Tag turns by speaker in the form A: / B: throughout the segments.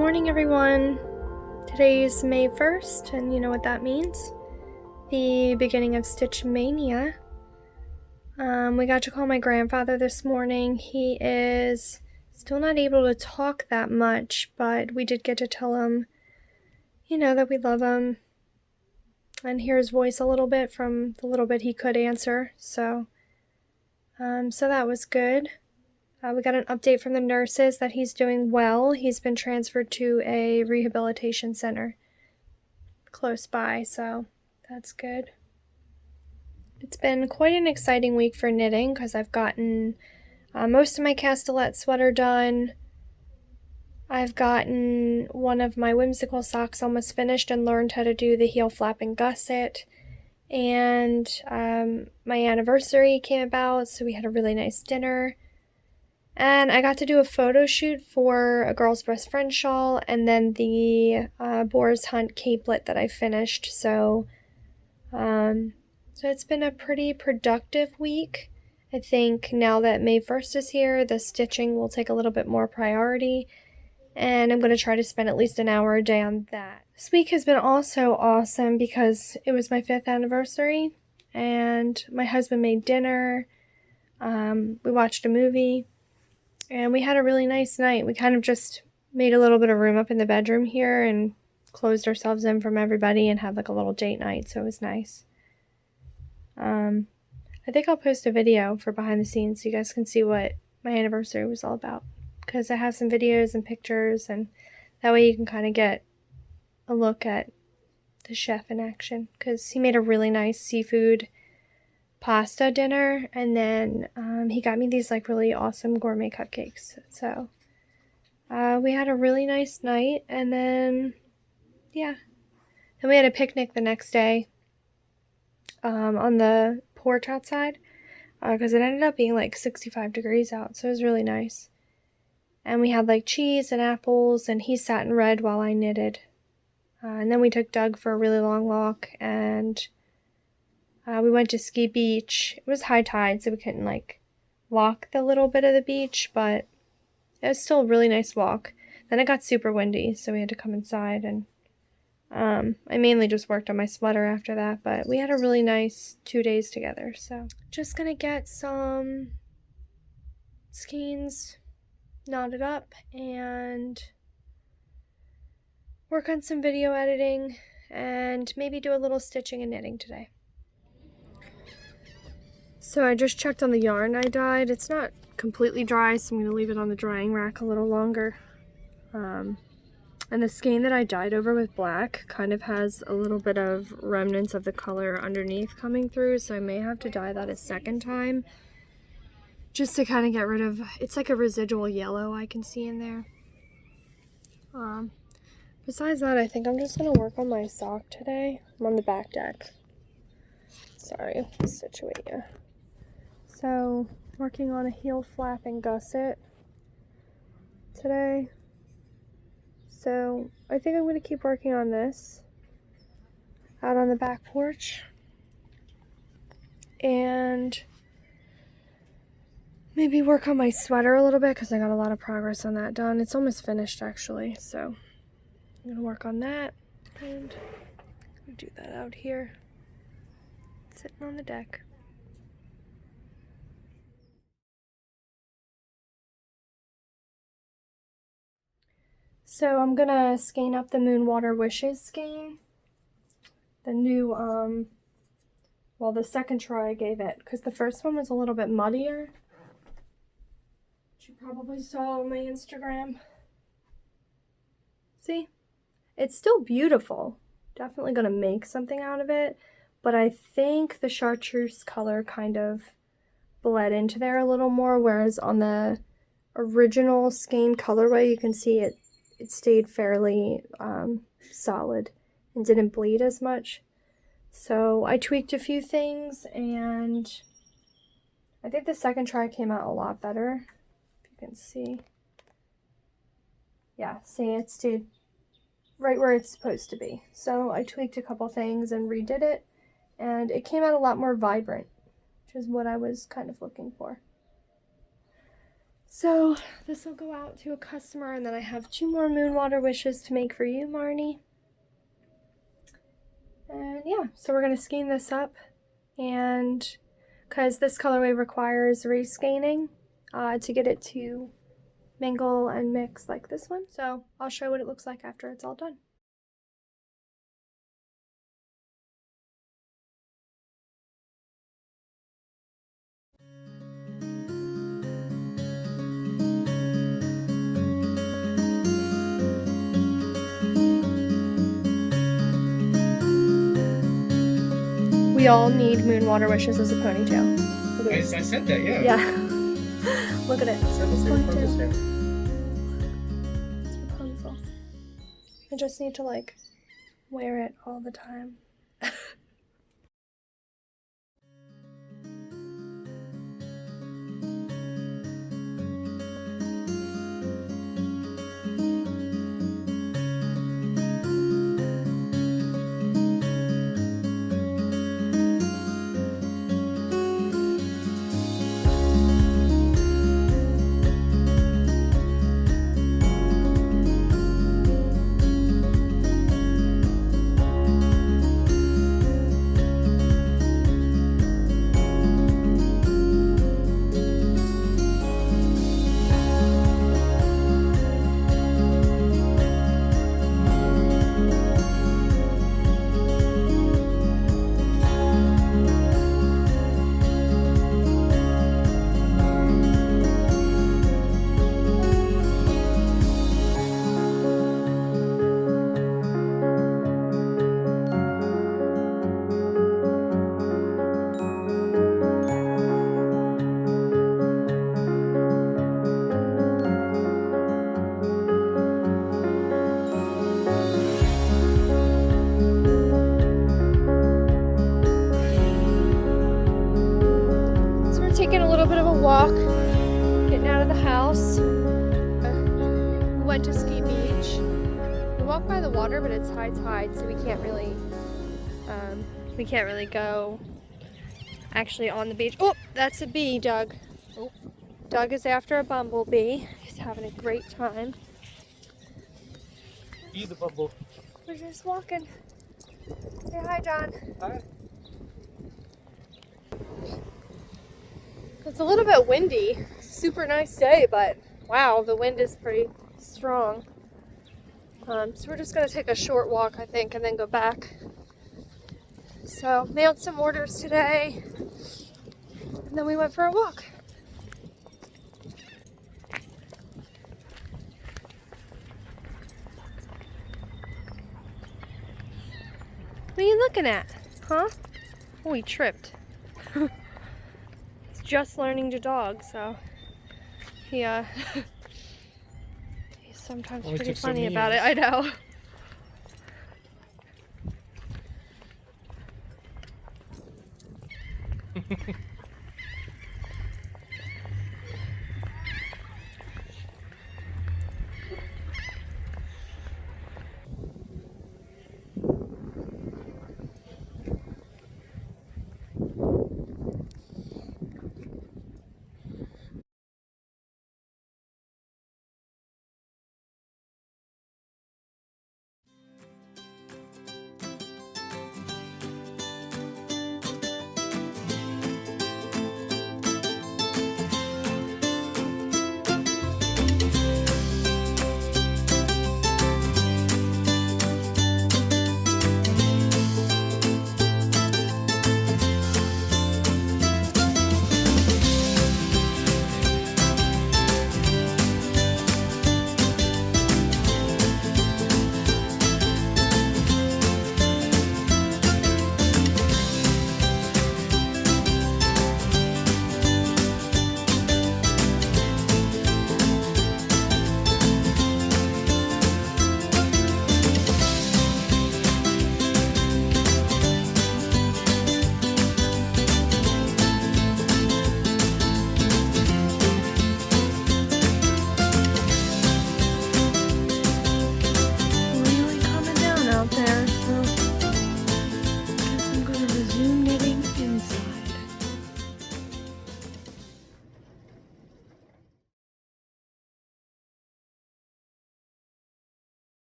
A: morning, everyone. Today's May 1st, and you know what that means. The beginning of Stitch Mania. We got to call my grandfather this morning. He is still not able to talk that much, but we did get to tell him, that we love him and hear his voice a little bit from the little bit he could answer. So that was good. We got an update from the nurses that he's doing well. He's been transferred to a rehabilitation center close by, so that's good. It's been quite an exciting week for knitting because I've gotten most of my Kastellet sweater done. I've gotten one of my Whimsical socks almost finished and learned how to do the heel flap and gusset. And my anniversary came about, so we had a really nice dinner. And I got to do a photo shoot for a girl's best friend shawl and then the Boar's Hunt capelet that I finished. So it's been a pretty productive week. I think now that May 1st is here, the stitching will take a little bit more priority. And I'm going to try to spend at least an hour a day on that. This week has been also awesome because it was my 5th anniversary. And my husband made dinner. We watched a movie. And we had a really nice night. We kind of just made a little bit of room up in the bedroom here and closed ourselves in from everybody and had like a little date night, so it was nice. I think I'll post a video for behind the scenes so you guys can see what my anniversary was all about. Because I have some videos and pictures, and that way you can kind of get a look at the chef in action. Because he made a really nice seafood pasta dinner, and then he got me these like really awesome gourmet cupcakes. So we had a really nice night, and then we had a picnic the next day on the porch outside because it ended up being like 65 degrees out, so it was really nice. And we had like cheese and apples, and he sat and read while I knitted. And then we took Doug for a really long walk, and we went to Ski Beach. It was high tide, so we couldn't like walk the little bit of the beach, but it was still a really nice walk. Then it got super windy, so we had to come inside, and I mainly just worked on my sweater after that, but we had a really nice 2 days together. So just gonna get some skeins knotted up and work on some video editing and maybe do a little stitching and knitting today. So I just checked on the yarn I dyed. It's not completely dry, so I'm going to leave it on the drying rack a little longer. And the skein that I dyed over with black kind of has a little bit of remnants of the color underneath coming through, so I may have to dye that a second time just to kind of get rid of, it's like a residual yellow I can see in there. Besides that, I think I'm just going to work on my sock today. I'm on the back deck. Sorry, I'll situate you. So, working on a heel flap and gusset today. So, I think I'm going to keep working on this out on the back porch. And maybe work on my sweater a little bit because I got a lot of progress on that done. It's almost finished actually, so I'm going to work on that. And I'll do that out here, sitting on the deck. So I'm gonna skein up the Moonwater Wishes skein. The new, the second try I gave it, because the first one was a little bit muddier. Which you probably saw on my Instagram. See? It's still beautiful. Definitely gonna make something out of it, but I think the chartreuse color kind of bled into there a little more, whereas on the original skein colorway, you can see it stayed fairly solid and didn't bleed as much. So I tweaked a few things, and I think the second try came out a lot better. If you can see. Yeah, see, it stayed right where it's supposed to be. So I tweaked a couple things and redid it, and it came out a lot more vibrant, which is what I was kind of looking for. So this will go out to a customer, and then I have 2 more Moonwater wishes to make for you, Marnie. And yeah, so we're going to skein this up, and because this colorway requires reskeining to get it to mingle and mix like this one. So I'll show what it looks like after it's all done. We all need Moonwater wishes as a ponytail.
B: I said that, yeah.
A: Yeah. Look at it.
B: It's
A: Ponytail. It's Rapunzel. I just need to like wear it all the time. Taking a little bit of a walk, getting out of the house. We went to Ski Beach. We walked by the water, but it's high tide, so we can't really go actually on the beach. Oh, that's a bee, Doug. Oh, Doug is after a bumblebee. He's having a great time.
B: Be the bumble.
A: We're just walking. Say hi, John.
B: Hi.
A: It's a little bit windy. It's a super nice day, but wow, the wind is pretty strong. So we're just going to take a short walk, I think, and then go back. So mailed some orders today, and then we went for a walk. What are you looking at? Huh? Oh, he tripped. Just learning to dog, so he he's sometimes
B: Only
A: pretty
B: took so
A: funny
B: many
A: about it. I know.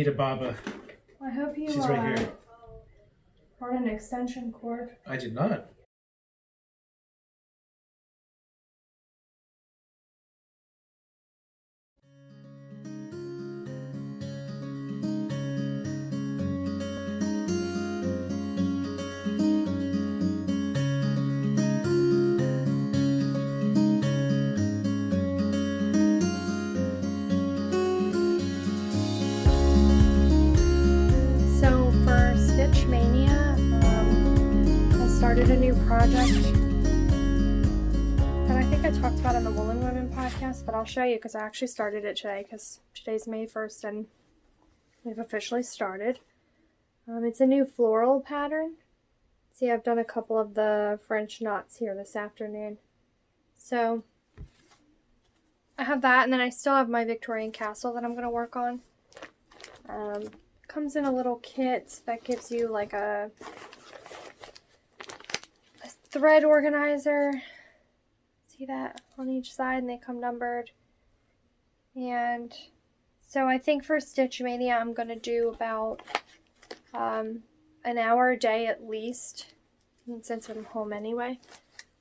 B: Anita Baba.
A: I hope you
B: She's right here.
A: brought an extension cord.
B: I did not.
A: Started a new project that I think I talked about on the Woolen Women podcast, but I'll show you because I actually started it today because today's May 1st and we've officially started. It's a new floral pattern. See, I've done a couple of the French knots here this afternoon. So I have that, and then I still have my Victorian castle that I'm going to work on. Comes in a little kit that gives you like a thread organizer. See that on each side, and they come numbered. And so I think for Stitch Mania I'm going to do about an hour a day at least, and since I'm home anyway.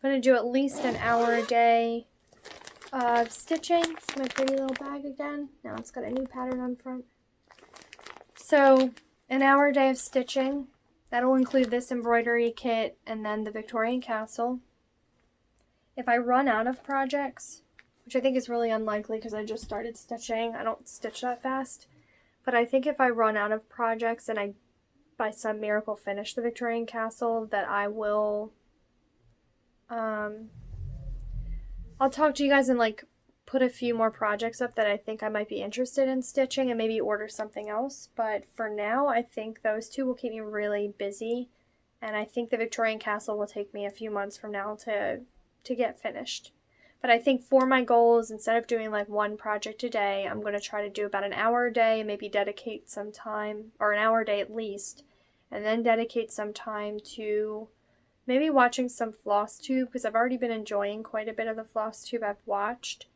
A: I'm going to do at least an hour a day of stitching. It's my pretty little bag again. Now it's got a new pattern on front. So an hour a day of stitching. That'll include this embroidery kit and then the Victorian castle. If I run out of projects, which I think is really unlikely because I just started stitching, I don't stitch that fast, but I think if I run out of projects and I, by some miracle, finish the Victorian castle, that I will, I'll talk to you guys and like put a few more projects up that I think I might be interested in stitching and maybe order something else. But for now, I think those two will keep me really busy. And I think the Victorian castle will take me a few months from now to get finished. But I think for my goals, instead of doing like one project a day, I'm going to try to do about an hour a day and maybe dedicate some time, or an hour a day at least, and then dedicate some time to maybe watching some floss tube, because I've already been enjoying quite a bit of the floss tube I've watched.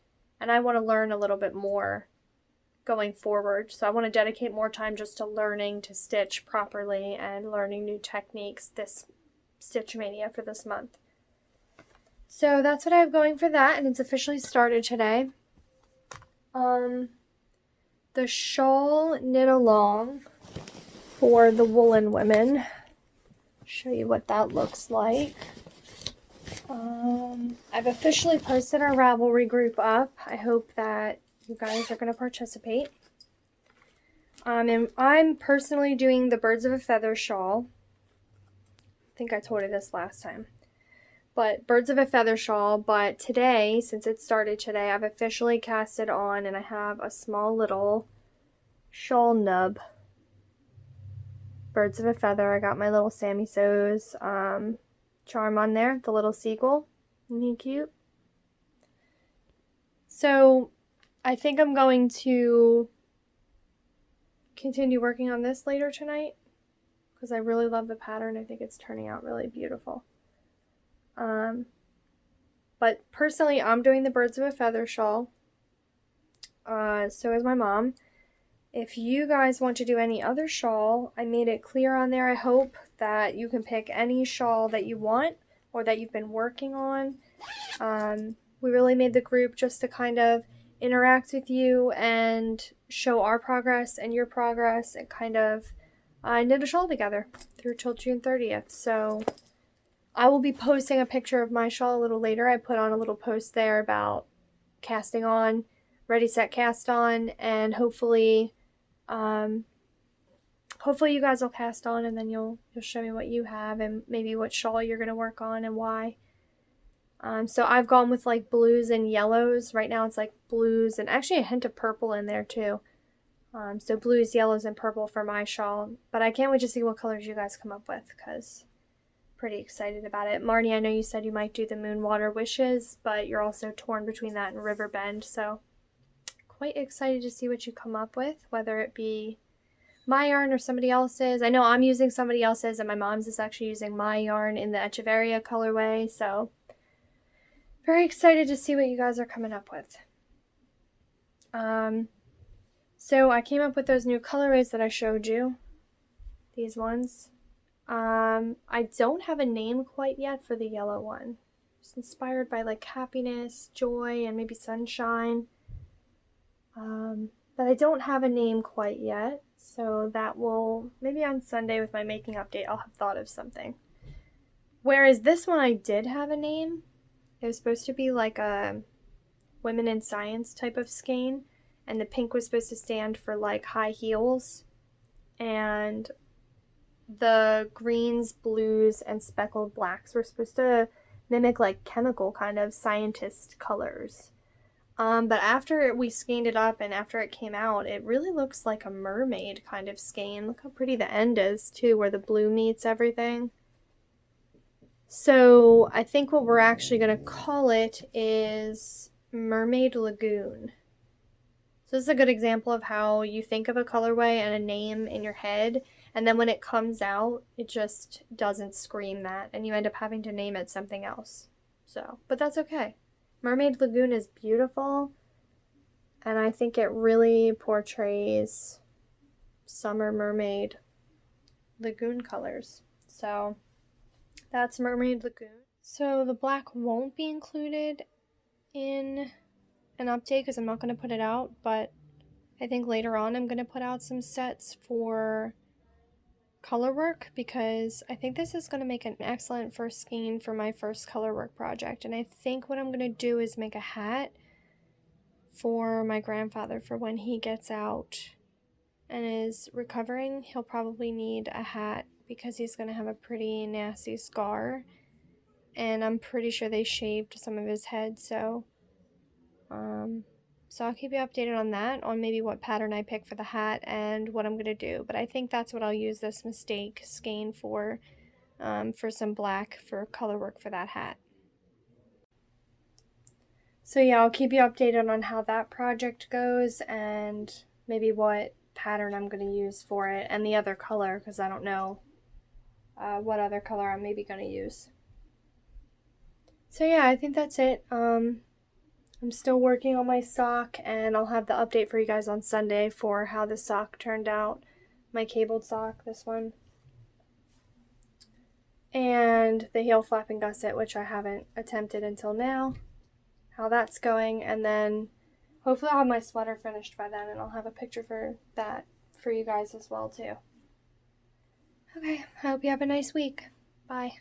A: And I want to learn a little bit more going forward. So I want to dedicate more time just to learning to stitch properly and learning new techniques this Stitch Mania for this month. So that's what I have going for that, and it's officially started today. The shawl knit along for the Woolen Women. Show you what that looks like. I've officially posted our Ravelry group up. I hope that you guys are going to participate. And I'm personally doing the Birds of a Feather shawl. I think I told you this last time. But Birds of a Feather shawl. But today, since it started today, I've officially cast it on, and I have a small little shawl nub. Birds of a Feather. I got my little Sammy Sews charm on there, the little seagull. Isn't he cute? So I think I'm going to continue working on this later tonight because I really love the pattern. I think it's turning out really beautiful. But personally, I'm doing the Birds of a Feather shawl. So is my mom. If you guys want to do any other shawl, I made it clear on there, I hope, that you can pick any shawl that you want or that you've been working on. We really made the group just to kind of interact with you and show our progress and your progress and kind of knit a shawl together through till June 30th. So I will be posting a picture of my shawl a little later. I put on a little post there about casting on, ready, set, cast on, and hopefully you guys will cast on, and then you'll show me what you have and maybe what shawl you're going to work on and why. So I've gone with like blues and yellows. Right now it's like blues and actually a hint of purple in there too. So blues, yellows, and purple for my shawl. But I can't wait to see what colors you guys come up with because I'm pretty excited about it. Marnie, I know you said you might do the Moonwater Wishes, but you're also torn between that and Riverbend. So quite excited to see what you come up with, whether it be my yarn or somebody else's. I know I'm using somebody else's, and my mom's is actually using my yarn in the Echeverria colorway. So very excited to see what you guys are coming up with. So I came up with those new colorways that I showed you. These ones. I don't have a name quite yet for the yellow one. It's inspired by like happiness, joy, and maybe sunshine. But I don't have a name quite yet. So that will, maybe on Sunday with my making update, I'll have thought of something. Whereas this one I did have a name. It was supposed to be like a women in science type of skein. And the pink was supposed to stand for like high heels. And the greens, blues, and speckled blacks were supposed to mimic like chemical kind of scientist colors. But after we skeined it up and after it came out, it really looks like a mermaid kind of skein. Look how pretty the end is too, where the blue meets everything. So I think what we're actually going to call it is Mermaid Lagoon. So this is a good example of how you think of a colorway and a name in your head, and then when it comes out, it just doesn't scream that, and you end up having to name it something else. So, but that's okay. Mermaid Lagoon is beautiful, and I think it really portrays summer mermaid lagoon colors. So that's Mermaid Lagoon. So the black won't be included in an update because I'm not going to put it out, but I think later on I'm going to put out some sets for color work because I think this is going to make an excellent first skein for my first color work project. And I think what I'm going to do is make a hat for my grandfather for when he gets out and is recovering. He'll probably need a hat because he's going to have a pretty nasty scar, and I'm pretty sure they shaved some of his head, so I'll keep you updated on that, on maybe what pattern I pick for the hat and what I'm going to do. But I think that's what I'll use this mistake skein for some black for color work for that hat. So yeah, I'll keep you updated on how that project goes and maybe what pattern I'm going to use for it and the other color, because I don't know what other color I'm maybe going to use. So yeah, I think that's it. I'm still working on my sock, and I'll have the update for you guys on Sunday for how the sock turned out. My cabled sock, this one. And the heel flapping gusset, which I haven't attempted until now. How that's going, and then hopefully I'll have my sweater finished by then, and I'll have a picture for that for you guys as well, too. Okay, I hope you have a nice week. Bye.